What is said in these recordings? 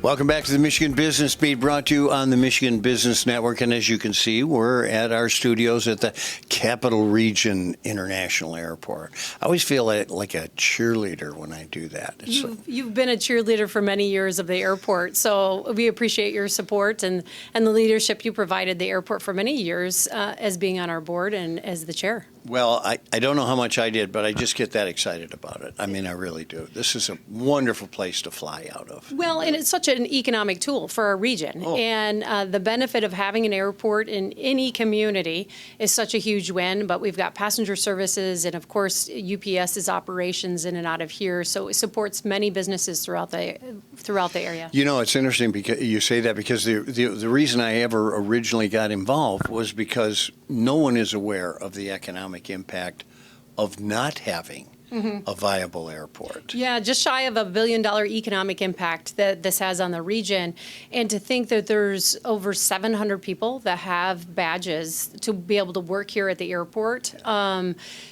Welcome back to the Michigan Business Beat, brought to you on the Michigan Business Network. And as you can see, we're at our studios at the Capital Region International Airport. I always feel like a cheerleader when I do that. You've been a cheerleader for many years of the airport, so we appreciate your support and the leadership you provided the airport for many years as being on our board and as the chair. Well, I don't know how much I did, but I just get that excited about it. I mean, I really do. This is a wonderful place to fly out of. Well, and it's such an economic tool for our region. Oh. And the benefit of having an airport in any community is such a huge win. But we've got passenger services and, of course, UPS's operations in and out of here. So it supports many businesses throughout the area. You know, it's interesting because you say that because the reason I ever originally got involved was because no one is aware of the economic impact of not having a viable airport. Yeah, just shy of $1 billion economic impact that this has on the region. And to think that there's over 700 people that have badges to be able to work here at the airport.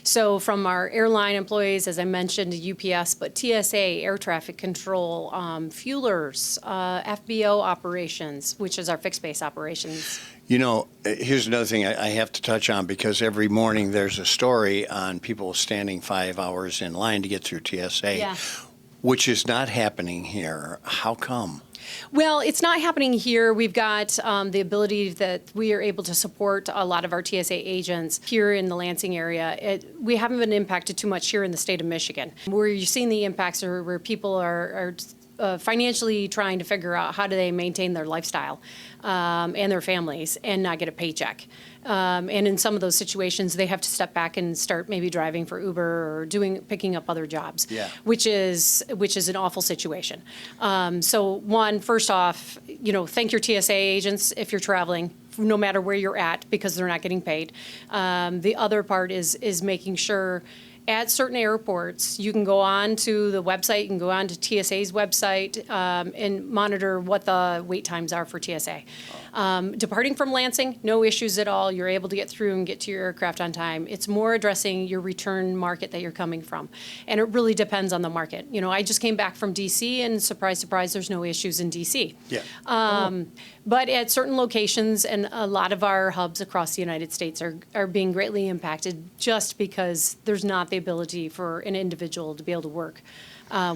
So from our airline employees, as I mentioned, UPS, but TSA, air traffic control, fuelers, FBO operations, which is our fixed base operations. You know, here's another thing I have to touch on, because every morning there's a story on people standing 5 hours in line to get through TSA, which is not happening here. How come? Well, it's not happening here. We've got the ability that we are able to support a lot of our TSA agents here in the Lansing area. We haven't been impacted too much here in the state of Michigan. Where you're seeing the impacts are where people are financially trying to figure out how do they maintain their lifestyle and their families and not get a paycheck. And in some of those situations, they have to step back and start maybe driving for Uber or picking up other jobs, which is an awful situation. So first off, thank your TSA agents if you're traveling, no matter where you're at, because they're not getting paid. The other part is making sure at certain airports, you can go on to the website, you can go on to TSA's website and monitor what the wait times are for TSA. Departing from Lansing, no issues at all. You're able to get through and get to your aircraft on time. It's more addressing your return market that you're coming from. And it really depends on the market. I just came back from D.C. and surprise, surprise, there's no issues in D.C. But at certain locations and a lot of our hubs across the United States are being greatly impacted just because there's not the ability for an individual to be able to work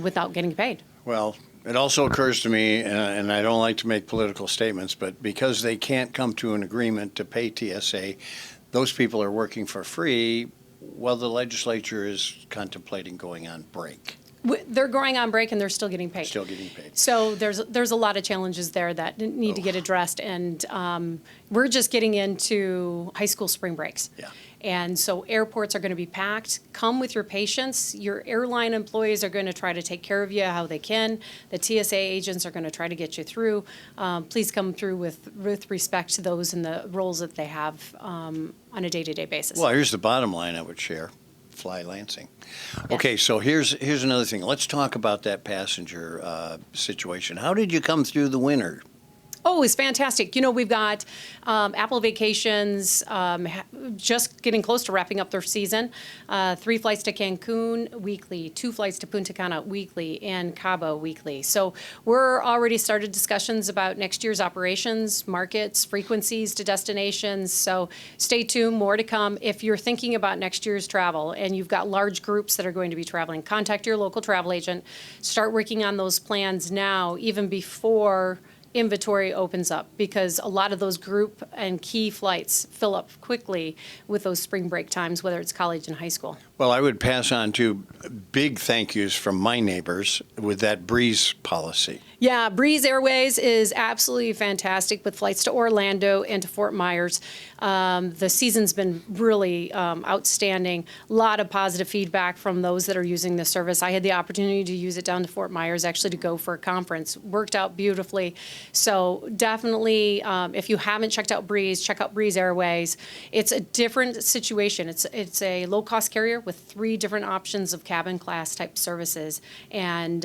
without getting paid. Well, it also occurs to me, and I don't like to make political statements, but because they can't come to an agreement to pay TSA, those people are working for free while the legislature is contemplating going on break. They're going on break and they're still getting paid. Still getting paid. So there's a lot of challenges there that need to get addressed, and we're just getting into high school spring breaks. Yeah. And so airports are going to be packed. Come with your patience. Your airline employees are going to try to take care of you how they can. The TSA agents are going to try to get you through. Please come through with respect to those and the roles that they have on a day-to-day basis. Well, here's the bottom line I would share. Fly Lansing. Okay, so here's another thing. Let's talk about that passenger situation. How did you come through the winter? Oh, it's fantastic. We've got Apple Vacations just getting close to wrapping up their season. 3 flights to Cancun weekly, 2 flights to Punta Cana weekly, and Cabo weekly. So we're already started discussions about next year's operations, markets, frequencies to destinations. So stay tuned, more to come. If you're thinking about next year's travel and you've got large groups that are going to be traveling, contact your local travel agent. Start working on those plans now, even before inventory opens up, because a lot of those group and key flights fill up quickly with those spring break times, whether it's college and high school. Well, I would pass on to big thank yous from my neighbors with that Breeze policy. Yeah, Breeze Airways is absolutely fantastic with flights to Orlando and to Fort Myers. The season's been really outstanding. A lot of positive feedback from those that are using the service. I had the opportunity to use it down to Fort Myers, actually, to go for a conference. Worked out beautifully. So definitely, if you haven't checked out Breeze, check out Breeze Airways. It's a different situation. It's a low-cost carrier with 3 different options of cabin class type services and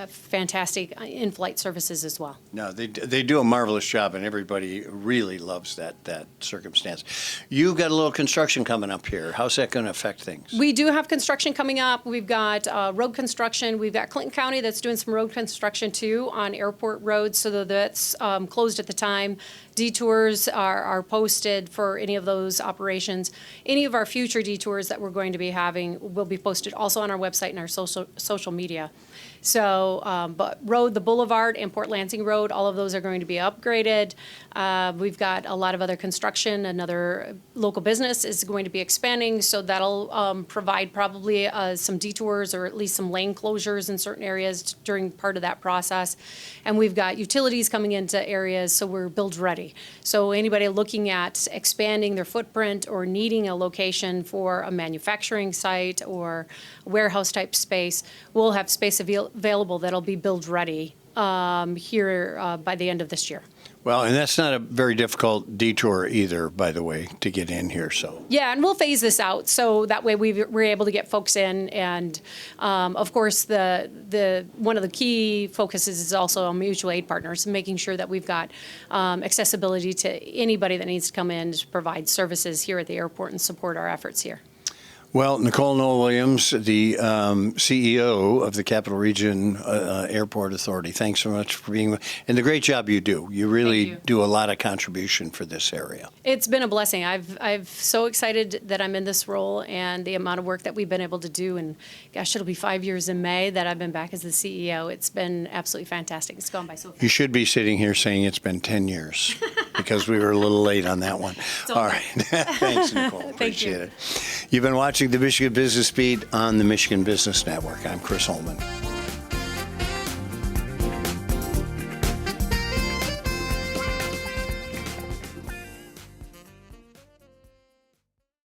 fantastic in-flight services as well. No, they do a marvelous job, and everybody really loves that circumstance. You've got a little construction coming up here. How's that going to affect things? We do have construction coming up. We've got road construction. We've got Clinton County that's doing some road construction too on airport roads, so that's closed at the time. Detours are posted for any of those operations. Any of our future detours that we're going to be having will be posted also on our website and our social media. So, but the Boulevard and Port Lansing Road, all of those are going to be upgraded. We've got a lot of other construction. Another local business is going to be expanding, so that'll provide probably some detours or at least some lane closures in certain areas during part of that process. And we've got utilities coming into areas, so we're build ready. So anybody looking at expanding their footprint or needing a location for a manufacturing site or warehouse type space, we'll have space available that'll be build ready here by the end of this year. Well, and that's not a very difficult detour either, by the way, to get in here. So yeah, and we'll phase this out so that way we're able to get folks in. And of course, the one of the key focuses is also on mutual aid partners, making sure that we've got accessibility to anybody that needs to come in to provide services here at the airport and support our efforts here. Well, Nicole Noll-Williams, the CEO of the Capital Region Airport Authority, thanks so much for being with, and the great job you do. You really do a lot of contribution for this area. It's been a blessing. I've so excited that I'm in this role and the amount of work that we've been able to do. And gosh, it'll be 5 years in May that I've been back as the CEO. It's been absolutely fantastic. It's gone by so fast. You should be sitting here saying it's been 10 years because we were a little late on that one. All right. Thanks, Nicole. Appreciate it. You've been watching the Michigan Business Beat on the Michigan Business Network. I'm Chris Holman.